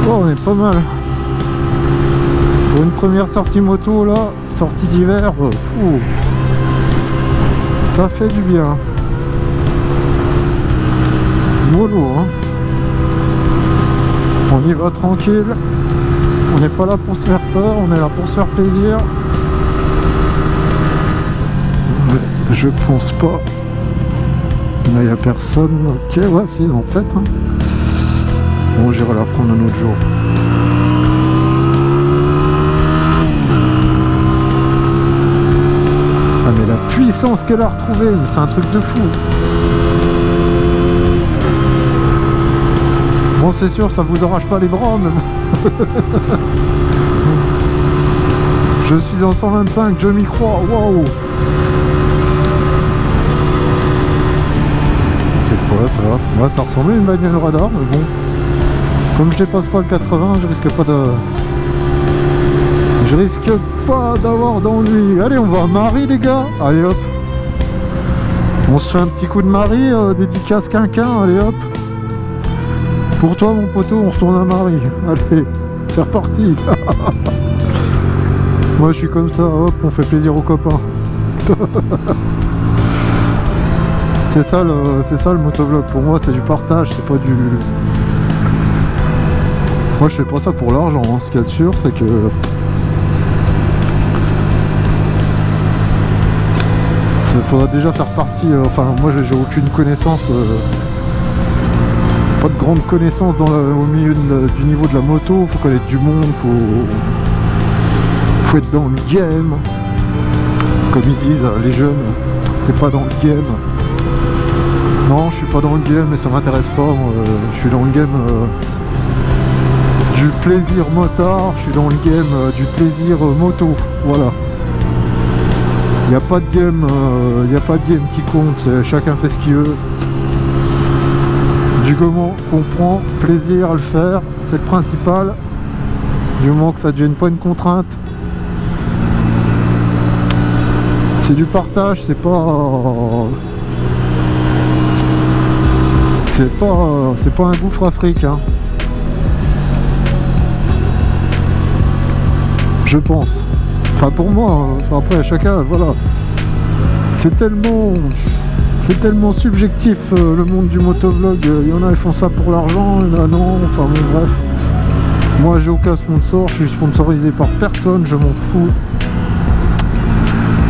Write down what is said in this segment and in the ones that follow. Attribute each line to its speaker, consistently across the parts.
Speaker 1: Oh, on est pas mal. Pour une première sortie moto là, sortie d'hiver, ça fait du bien. Mollo, hein. On y va tranquille. On n'est pas là pour se faire peur, on est là pour se faire plaisir. Mais je pense pas. Là, il n'y a personne. Ok, ouais, si, en fait. Hein. Bon, j'irai la prendre un autre jour. Ah, mais la puissance qu'elle a retrouvée, c'est un truc de fou. Bon, c'est sûr, ça vous arrache pas les bras, même. Je suis en 125, je m'y crois. Waouh! C'est quoi ça? Ouais, ça ressemblait à une bagnole radar, mais bon. Comme je dépasse pas le 80, je risque pas d'avoir d'ennui. Allez, on va à Marie, les gars. Allez hop. On se fait un petit coup de Marie, dédicace quinquin, allez hop. Pour toi mon poteau, on retourne à Marie. Allez, c'est reparti. Moi je suis comme ça, hop, on fait plaisir aux copains. C'est ça le motovlog. Pour moi c'est du partage, c'est pas du... Moi je fais pas ça pour l'argent, hein. Ce qu'il y a de sûr c'est que... Il faudra déjà faire partie, enfin moi j'ai aucune connaissance, pas de grande connaissance au milieu du niveau de la moto, faut connaître du monde, faut être dans le game, comme ils disent les jeunes, t'es pas dans le game. Non, je suis pas dans le game, mais ça m'intéresse pas, moi. Je suis dans le game du plaisir motard, je suis dans le game du plaisir moto, voilà. Il n'y a pas de game, qui compte, chacun fait ce qu'il veut. Du moment qu'on prend plaisir à le faire, c'est le principal. Du moment que ça ne devienne pas une contrainte. C'est du partage, c'est pas un gouffre africain. Je pense. Enfin pour moi, enfin après chacun, voilà. C'est tellement subjectif le monde du motovlog. Il y en a ils font ça pour l'argent, il y en a non, enfin bon bref. Moi j'ai aucun sponsor, je suis sponsorisé par personne, je m'en fous.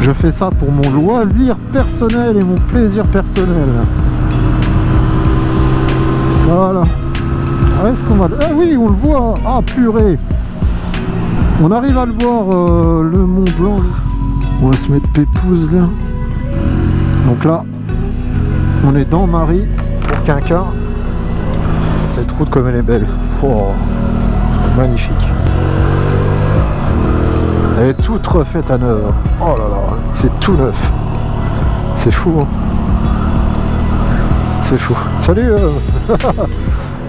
Speaker 1: Je fais ça pour mon loisir personnel et mon plaisir personnel. Voilà. Ah, est-ce qu'on va... Ah oui, on le voit. Ah purée. On arrive à le voir, le Mont Blanc. On va se mettre pépouze là. Donc là, on est dans Marie pour quinquin. Cette route comme elle est belle. Oh, magnifique. Elle est toute refaite à neuf. Oh là là, c'est tout neuf. C'est fou, hein. C'est fou. Salut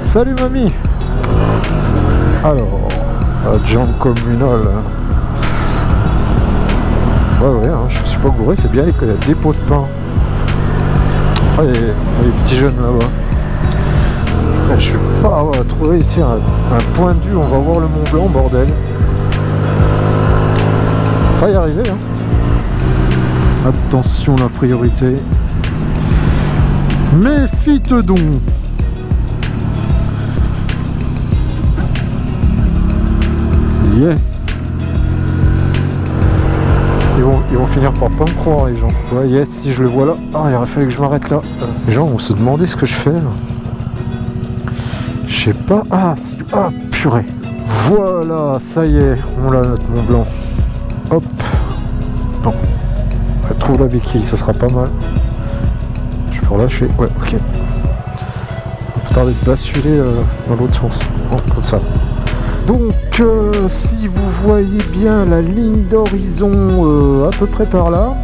Speaker 1: salut mamie. Alors, jump communal. Ouais, hein, je suis pas gouré, c'est bien, il y a des pots de pain. Ah, il y a les petits jeunes là-bas. Je suis pas trouvé ici un point de vue, on va voir le Mont Blanc, bordel. Pas y arriver, hein. Attention, la priorité. Méfie-te donc. Yes. Ils vont finir par pas me croire les gens. Ouais, yes, si je le vois là. Ah, il aurait fallu que je m'arrête là. Les gens vont se demander ce que je fais là. Je sais pas. Ah, si. Ah, purée. Voilà, ça y est, on l'a notre Mont Blanc. Hop. Non. Je trouve la béquille, ça sera pas mal. Je peux relâcher. Ouais, ok. Pas tarder de basculer dans l'autre sens. Oh, comme ça. Donc, si vous voyez bien la ligne d'horizon à peu près par là.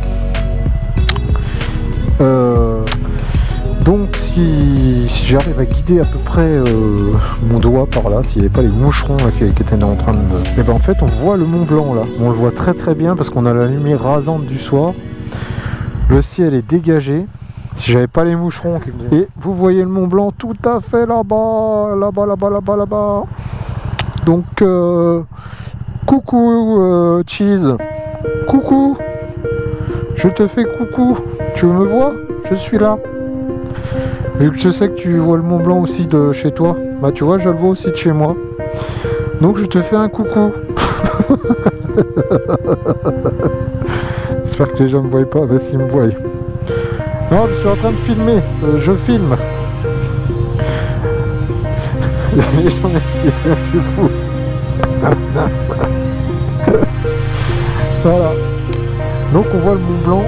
Speaker 1: Donc, si j'arrive à guider à peu près mon doigt par là, s'il n'y avait pas les moucherons là, qui étaient en train de me... Et ben en fait, on voit le Mont Blanc là. On le voit très très bien parce qu'on a la lumière rasante du soir. Le ciel est dégagé. Si j'avais pas les moucherons... Et vous voyez le Mont Blanc tout à fait là-bas. Là-bas, là-bas, là-bas, là-bas. Donc, coucou Cheese. Coucou. Je te fais coucou. Tu me vois? Je suis là. Vu que je sais que tu vois le Mont Blanc aussi de chez toi. Bah tu vois, je le vois aussi de chez moi. Donc je te fais un coucou. J'espère que les gens ne me voient pas. Bah s'ils me voient. Non, je suis en train de filmer. Je filme. Les gens c'est un peu fou. Voilà. Donc on voit le Mont Blanc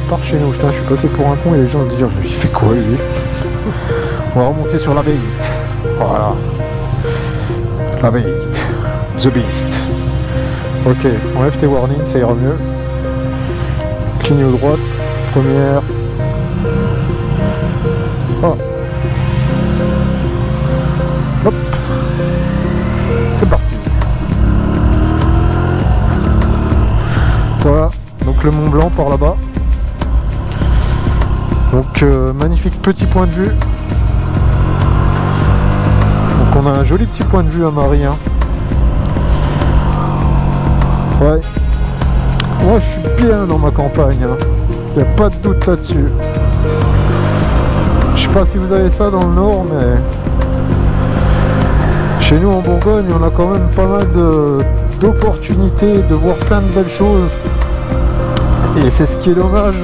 Speaker 1: par chez nous. Putain, je suis passé pour un con et les gens se disent il fait quoi lui? On va remonter sur la Beat. Voilà. La Beat. The Beast. Ok, enlève tes warnings, ça ira mieux. Cligne aux droite. Première. Oh. Hop. C'est parti. Voilà. Donc le Mont Blanc par là-bas. Donc magnifique petit point de vue. Donc on a un joli petit point de vue à Marie. Hein. Ouais. Moi je suis bien dans ma campagne. Hein. Il n'y a pas de doute là-dessus. Je sais pas si vous avez ça dans le nord, mais chez nous en Bourgogne, on a quand même pas mal d'opportunités de voir plein de belles choses. Et c'est ce qui est dommage,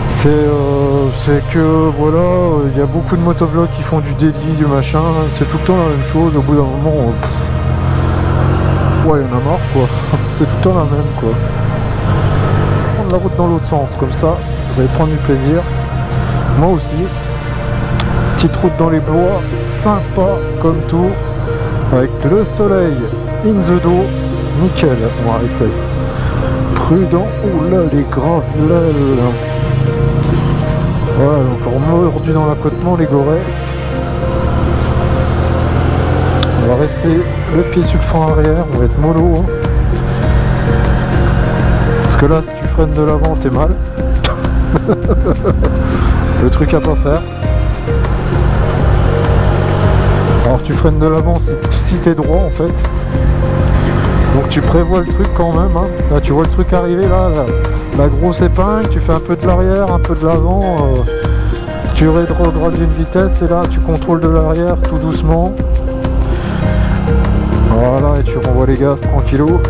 Speaker 1: c'est que voilà, il y a beaucoup de motovlogs qui font du délit, du machin, c'est tout le temps la même chose, au bout d'un moment, ouais, il y en a marre quoi, c'est tout le temps la même quoi. Prendre la route dans l'autre sens, comme ça, vous allez prendre du plaisir, moi aussi. Petite route dans les bois, sympa comme tout, avec le soleil, in the dos, nickel, on va arrêter. Prudent, oh là les gravelelles. Voilà, encore mordu dans l'accotement les gorées. On va rester le pied sur le frein arrière, on va être mollo. Hein. Parce que là si tu freines de l'avant t'es mal. Le truc à pas faire. Alors tu freines de l'avant si t'es droit en fait. Donc tu prévois le truc quand même, hein. Là tu vois le truc arriver là, la grosse épingle, tu fais un peu de l'arrière, un peu de l'avant, tu réduis une vitesse et là tu contrôles de l'arrière tout doucement. Voilà, et tu renvoies les gaz tranquillou.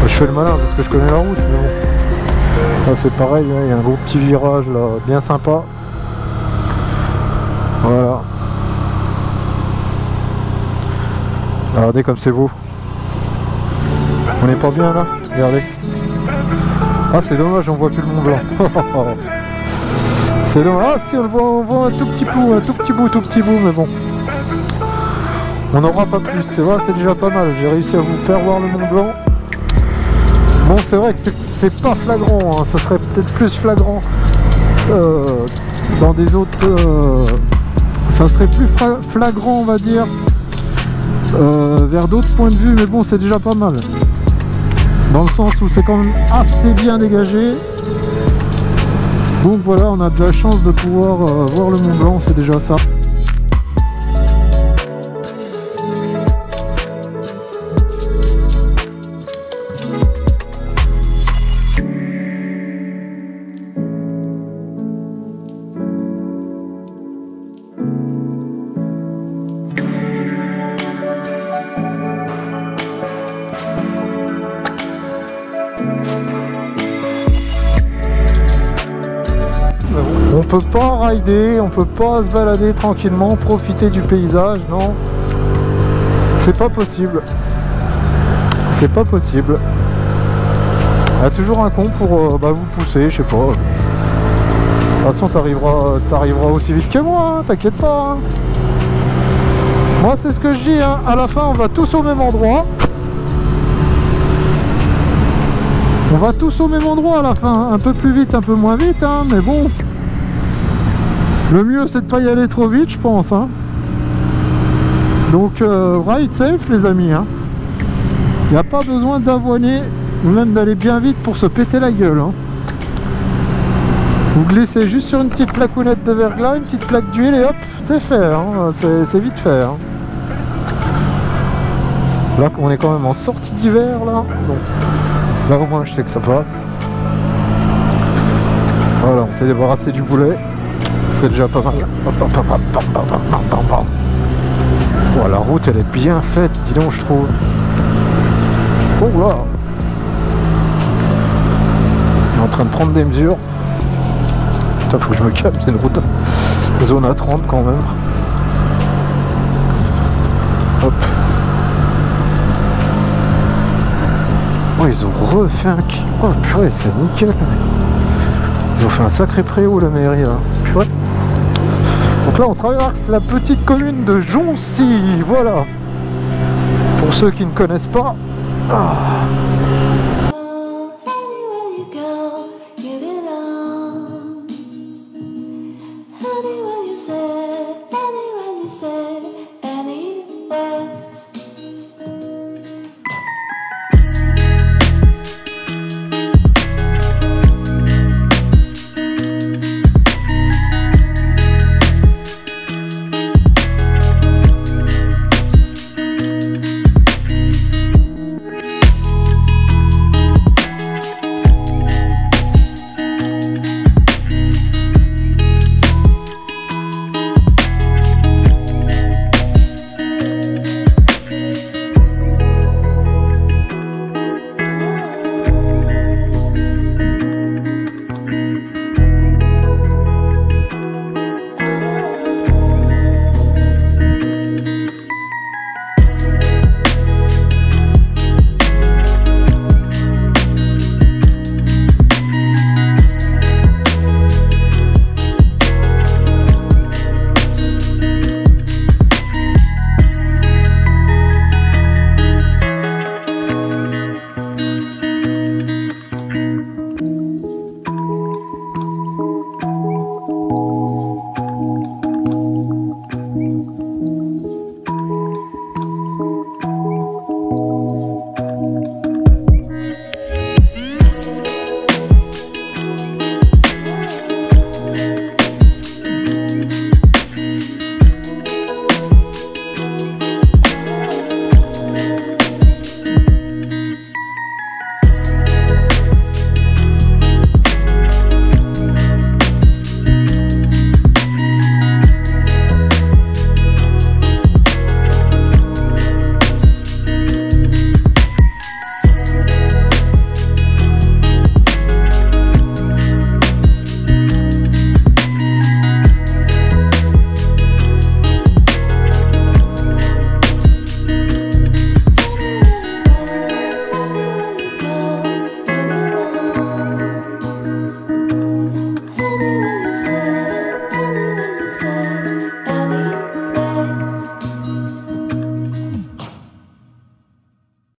Speaker 1: Je fais le malin parce que je connais la route, mais bon. Là c'est pareil, hein, il y a un gros petit virage là, bien sympa. Voilà. Regardez comme c'est beau. On n'est pas bien là. Regardez. Ah c'est dommage, on voit plus le Mont Blanc. C'est dommage. Ah si on voit un tout petit bout, mais bon. On n'aura pas plus. C'est vrai, c'est déjà pas mal. J'ai réussi à vous faire voir le Mont Blanc. Bon c'est vrai que c'est pas flagrant. Hein. Ça serait peut-être plus flagrant dans des autres. Ça serait plus flagrant on va dire. Vers d'autres points de vue, mais bon c'est déjà pas mal dans le sens où c'est quand même assez bien dégagé. Donc voilà, on a de la chance de pouvoir voir le Mont Blanc, c'est déjà ça. On peut pas rider, on peut pas se balader tranquillement, profiter du paysage, non. C'est pas possible. C'est pas possible. Il y a toujours un con pour vous pousser, je sais pas. De toute façon t'arriveras aussi vite que moi, hein, t'inquiète pas. Hein. Moi c'est ce que je dis, hein. À la fin on va tous au même endroit. On va tous au même endroit à la fin, un peu plus vite, un peu moins vite, hein, mais bon. Le mieux c'est de pas y aller trop vite je pense hein. Donc ride safe les amis hein. Il n'y a pas besoin d'avoiner ou même d'aller bien vite pour se péter la gueule hein. Vous glissez juste sur une petite placounette de verglas, une petite plaque d'huile et hop, c'est fait, hein, c'est vite fait. Hein. Là, on est quand même en sortie d'hiver, là. Donc, là, au moins, je sais que ça passe. Voilà, on s'est débarrassé du boulet. C'est déjà pas mal. Oh, la route, elle est bien faite, dis donc, je trouve. Oh là! On est en train de prendre des mesures. Putain, faut que je me calme, c'est une route zone à 30 quand même. Hop. Oh, ils ont refait un... Oh purée, c'est nickel. Ils ont fait un sacré préau, la mairie, là. Purée. Donc là, on traverse la petite commune de Joncy, voilà. Pour ceux qui ne connaissent pas. Ah.